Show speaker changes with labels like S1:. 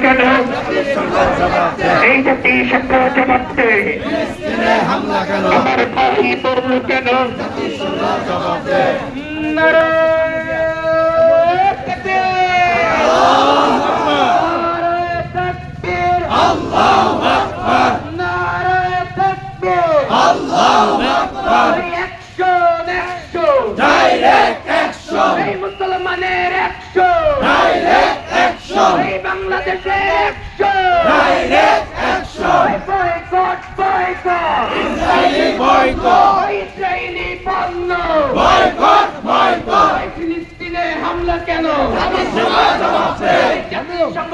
S1: কেন? এই জাতিসংঘ জবাব দেয়। আমার ভাই বলল কেন? নারায়ে তাকবীর, নারায়ে তাকবীর, আল্লাহু আকবার, নারায়ে তাকবীর, আল্লাহু আকবার। অ্যাকশন অ্যাকশন, ডাইরেক্ট অ্যাকশন, এই মুসলমানের অ্যাকশন, ডাইরেক্ট অ্যাকশন, এই বাংলাদেশের action, direct action. Boycott boycott, Israeli boycott, Israeli পণ্য বয়কট বয়কট। ফিলিস্তিনে হামলা কেন? জাতিসংঘ জবাব দেয়, জাতিসংঘ